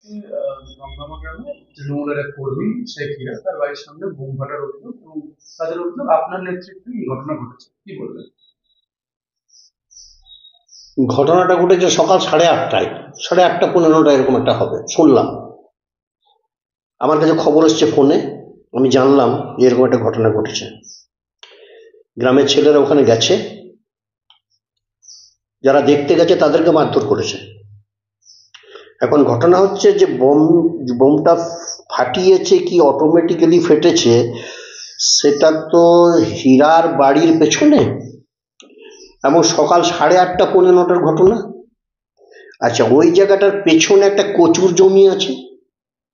দমদমা গ্রামে তৃণমূলের এক কর্মী শেখ হীরা তার বাড়ির সামনে বোম ফাটার অভিযোগ এবং তাদের অভিযোগ আপনার নেতৃত্বে এই ঘটনা ঘটেছে, কি বলবেন? ঘটনাটা ঘটেছে সকাল 8:30টায়, 8:30-8:15 এরকম একটা হবে শুনলাম। আমার কাছে খবর এসছে ফোনে, আমি জানলাম যে এরকম একটা ঘটনা ঘটেছে। গ্রামের ছেলেরা ওখানে গেছে, যারা দেখতে গেছে তাদেরকে মারধর করেছে। এখন ঘটনা হচ্ছে যে বোমটা ফাটিয়েছে কি অটোমেটিক্যালি ফেটেছে সেটা তো হীরার বাড়ির পেছনে, এবং সকাল 8:30-8:15 ঘটনা। আচ্ছা, ওই জায়গাটার পেছনে একটা কচুর জমি আছে,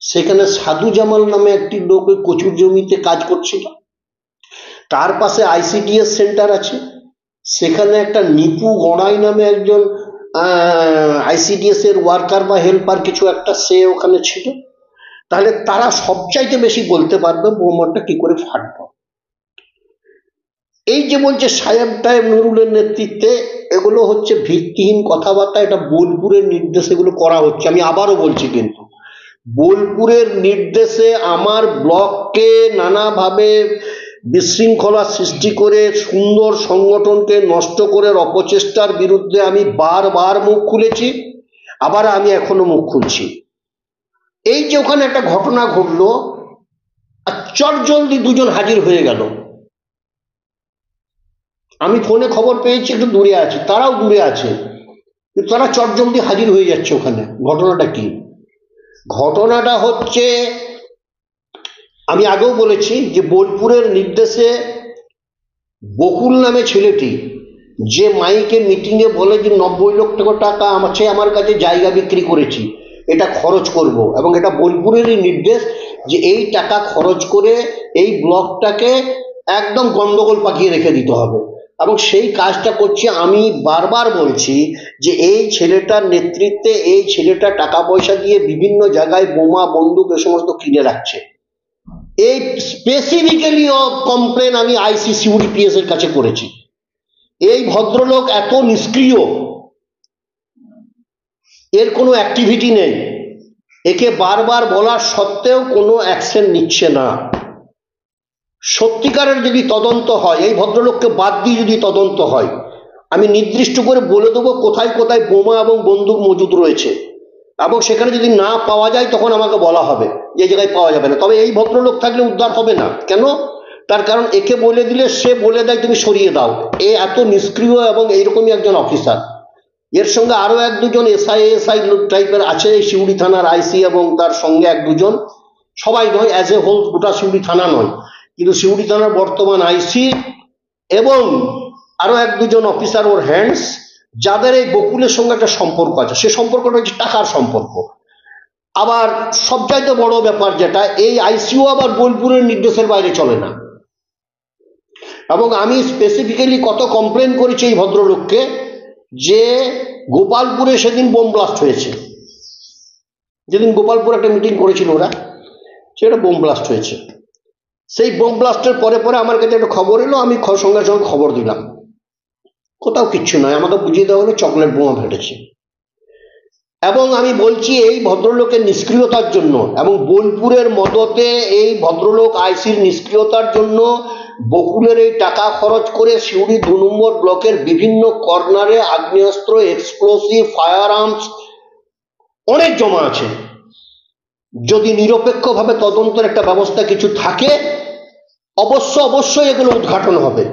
সেখানে সাধু জামাল নামে একটি লোক ওই কচুর জমিতে কাজ করছিল। তার পাশে আইসিডিএস সেন্টার আছে, সেখানে একটা নিপু গড়াই নামে একজন আইসিডিএস এর ওয়ার্কার বা হেল্পার কিছু একটা, সে ওখানে ছিল। তাহলে তারা সবচাইতে বেশি বলতে পারবে বোমাটা কি করে ফাটবে। এই যে বলছে সাহেব টাহেব নুরুলের নেতৃত্বে, এগুলো হচ্ছে ভিত্তিহীন কথাবার্তা। এটা বোলপুরের নির্দেশে এগুলো করা হচ্ছে। আমি আবারও বলছি, কিন্তু বোলপুরের নির্দেশে আমার ব্লককে নানাভাবে বিশৃঙ্খলা সৃষ্টি করে সুন্দর সংগঠনকে নষ্ট করে অপচেষ্টার বিরুদ্ধে আমি বারবার মুখ খুলেছি, আবার আমি এখনো মুখ খুলছি। এই যে ওখানে একটা ঘটনা ঘটলো, আর চটজলদি দুজন হাজির হয়ে গেল। আমি ফোনে খবর পেয়েছি, একটু দূরে আছে, তারাও দূরে আছে, কিন্তু তারা চটজলদি হাজির হয়ে যাচ্ছে ওখানে। ঘটনাটা কি? ঘটনাটা হচ্ছে, আমি আগেও বলেছি যে বোলপুরের নির্দেশে বকুল নামে ছেলেটি, যে মাইকে মিটিংয়ে বলে যে 90 লক্ষ টাকা আমার কাছে জায়গা বিক্রি করেছি, এটা খরচ করব, এবং এটা বোলপুরেরই নির্দেশ যে এই টাকা খরচ করে এই ব্লকটাকে একদম গন্ডগোল পাকিয়ে রেখে দিতে হবে, এবং সেই কাজটা করছি। আমি বারবার বলছি যে এই ছেলেটার নেতৃত্বে এই ছেলেটা টাকা পয়সা দিয়ে বিভিন্ন জায়গায় বোমা বন্দুক এ সমস্ত কিনে রাখছে। এই স্পেসিফিক্যালি কমপ্লেন আমি ICCUDPS এর কাছে করেছি। এই ভদ্রলোক এত নিষ্ক্রিয়, এর কোনো অ্যাক্টিভিটি নেই, একে বারবার বলার সত্ত্বেও কোনো অ্যাকশন নিচ্ছে না। সত্যিকারের যদি তদন্ত হয়, এই ভদ্রলোককে বাদ দিয়ে যদি তদন্ত হয়, আমি নির্দিষ্ট করে বলে দেবো কোথায় কোথায় বোমা এবং বন্দুক মজুদ রয়েছে, এবং সেখানে যদি না পাওয়া যায় তখন আমাকে বলা হবে যে জায়গায় পাওয়া যাবে না। তবে এই ভদ্রলোক থাকলে উদ্ধার হবে না। কেন? তার কারণ একে বলে দিলে সে বলে দেয় তুমি সরিয়ে দাও। এ এত নিষ্ক্রিয় এবং এইরকমই একজন অফিসার। এর সঙ্গে আরও 1-2জন এসআই টাইপের আছে এই সিউড়ি থানার আইসি, এবং তার সঙ্গে 1-2জন, সবাই নয়, অ্যাজ এ হোল গোটা সিউড়ি থানা নয়, কিন্তু সিউড়ি থানার বর্তমান আইসি এবং আরও 1-2জন অফিসার ওর হ্যান্ডস, যাদের এই বকুলের সঙ্গে একটা সম্পর্ক আছে। সে সম্পর্কটা হচ্ছে টাকার সম্পর্ক। আবার সবচাইতে বড় ব্যাপার যেটা, এই আইসিও আবার বোলপুরের নির্দেশের বাইরে চলে না। এবং আমি স্পেসিফিক্যালি কত কমপ্লেন করেছি এই ভদ্রলোককে, যে গোপালপুরে সেদিন বোম ব্লাস্ট হয়েছে, যেদিন গোপালপুর একটা মিটিং করেছিল ওরা, সেটা বোম ব্লাস্ট হয়েছে। সেই বোম ব্লাস্টের পরে পরে আমার কাছে একটা খবর এলো, আমি সঙ্গে সঙ্গে খবর দিলাম। কোথাও কিচ্ছু নয়, আমাকে বুঝিয়ে দেওয়া হলো চকলেট বোমা ফেটেছে। এবং আমি বলছি এই ভদ্রলোকের নিষ্ক্রিয়তার জন্য এবং বোলপুরের মদতে এই ভদ্রলোক আইসির নিষ্ক্রিয়তার জন্য বকুলের এই টাকা খরচ করে সিউড়ি 2 নম্বর ব্লকের বিভিন্ন কর্নারে আগ্নেয়াস্ত্র, এক্সপ্লোসিভ, ফায়ার আর্মস অনেক জমা আছে। যদি নিরপেক্ষভাবে তদন্তের একটা ব্যবস্থা কিছু থাকে, অবশ্যই এগুলো উদ্ঘাটন হবে।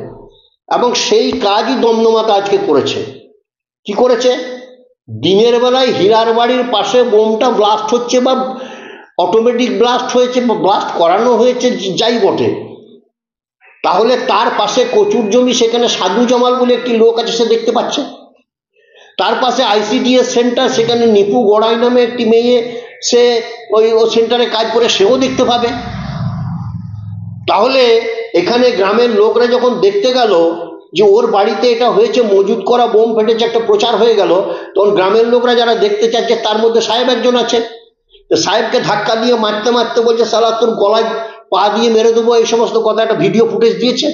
এবং সেই কাজই দমদমাতে আজকে করেছে। কি করেছে? দিনের বেলায় হীরার বাড়ির পাশে বোমটা ব্লাস্ট হচ্ছে, বা অটোমেটিক ব্লাস্ট হয়েছে, বা ব্লাস্ট করানো হয়েছে, যাই বটে, তাহলে তার পাশে কচুর জমি, সেখানে সাধু জামাল বলে একটি লোক আছে, সে দেখতে পাচ্ছে। তার পাশে ICDS সেন্টার, সেখানে নিপু গড়াই নামে একটি মেয়ে, সে ওই সেন্টারে কাজ করে, সেও দেখতে পাবে। তাহলে এখানে গ্রামের লোকরা যখন দেখতে গেল যে ওর বাড়িতে এটা হয়েছে, মজুদ করা বোম ফেটেছে, একটা প্রচার হয়ে গেল, তখন গ্রামের লোকরা যারা দেখতে চাচ্ছে, তার মধ্যে সাহেব একজন আছে, সাহেবকে ধাক্কা দিয়ে মারতে মারতে বলছে শালা তোর গলায় পা দিয়ে মেরে দেবো, এই সমস্ত কথা একটা ভিডিও ফুটেজ দিয়েছে।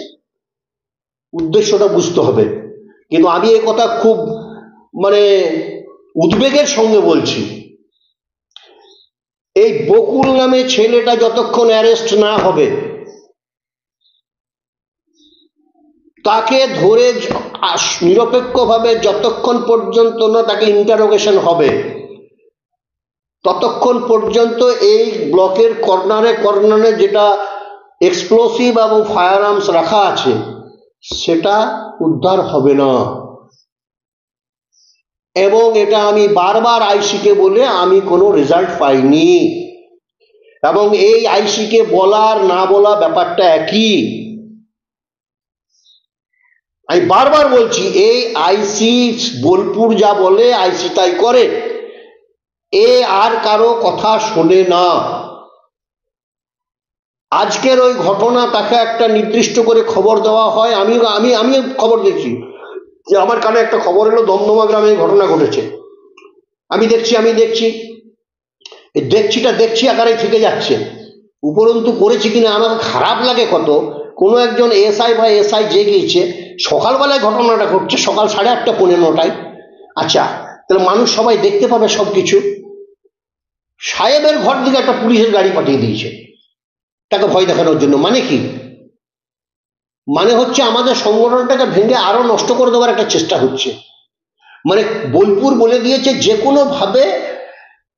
উদ্দেশ্যটা বুঝতে হবে। কিন্তু আমি এই কথা খুব মানে উদ্বেগের সঙ্গে বলছি, এই বকুল নামে ছেলেটা যতক্ষণ অ্যারেস্ট না হবে, তাকে ধরে নিরপেক্ষভাবে যতক্ষণ পর্যন্ত না তাকে ইন্টারোগেশন হবে, ততক্ষণ পর্যন্ত এই ব্লকের কর্নারে কর্নারে যেটা এক্সপ্লোসিভ এবং ফায়ার আর্মস রাখা আছে সেটা উদ্ধার হবে না। এবং এটা আমি বারবার আইসিকে বলে আমি কোনো রেজাল্ট পাইনি, এবং এই আইসিকে বলার না বলা ব্যাপারটা একই। আমি বারবার বলছি, এই আইসি বোলপুর যা বলে আইসি তাই করে, এ আর কারো কথা শোনে না। আজকের ওই ঘটনা তাকে একটা নির্দিষ্ট করে খবর দেওয়া হয়, আমি আমি আমি খবর দেখছি যে আমার কানে একটা খবর এলো দমদমা গ্রামে এই ঘটনা ঘটেছে। আমি দেখছি আকারে থেকে যাচ্ছে। উপরন্তু করেছি কিনা আমার খারাপ লাগে কত, কোনো একজন এসআই বা এসআই যে গিয়েছে, সকালবেলায় ঘটনাটা ঘটছে সকাল 8:30 পৌনে 9টায়। আচ্ছা, তাহলে মানুষ সবাই দেখতে পাবে সব কিছু। সাহেবের ঘর দিকে একটা পুলিশের গাড়ি পাঠিয়ে দিয়েছে তাকে ভয় দেখানোর জন্য। মানে কি? মানে হচ্ছে আমাদের সংগঠনটাকে ভেঙে আরো নষ্ট করে দেওয়ার একটা চেষ্টা হচ্ছে। মানে বোলপুর বলে দিয়েছে যে কোনো ভাবে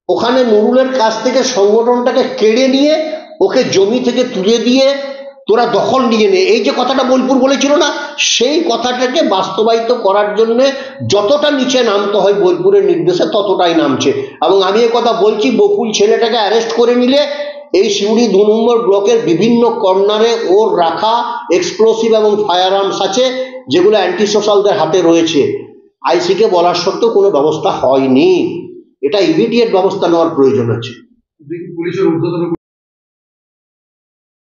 ওখানে নুরুলের কাছ থেকে সংগঠনটাকে কেড়ে নিয়ে ওকে জমি থেকে তুলে দিয়ে তোরা দখল নিয়ে নে, এই যে কথাটা বোলপুর বলেছিল না, সেই কথাটাকে বাস্তবায়িত করার জন্য যতটা নিচে নামতে হয় বোলপুরের নির্দেশে ততটাই নামছে। এবং আমি এ কথা বলছি, বকুল ছেলেটাকে অ্যারেস্ট করে নিলে এই সিউড়ি 2 নম্বর ব্লকের বিভিন্ন কর্নারে ওর রাখা এক্সপ্লোসিভ এবং ফায়ার আর্মস আছে, যেগুলো অ্যান্টি সোশ্যালদের হাতে রয়েছে। আইসিকে বলার সত্ত্বেও কোনো ব্যবস্থা হয়নি। এটা ইমিডিয়েট ব্যবস্থা নেওয়ার প্রয়োজন আছে। পুলিশের ঊর্ধ্বতন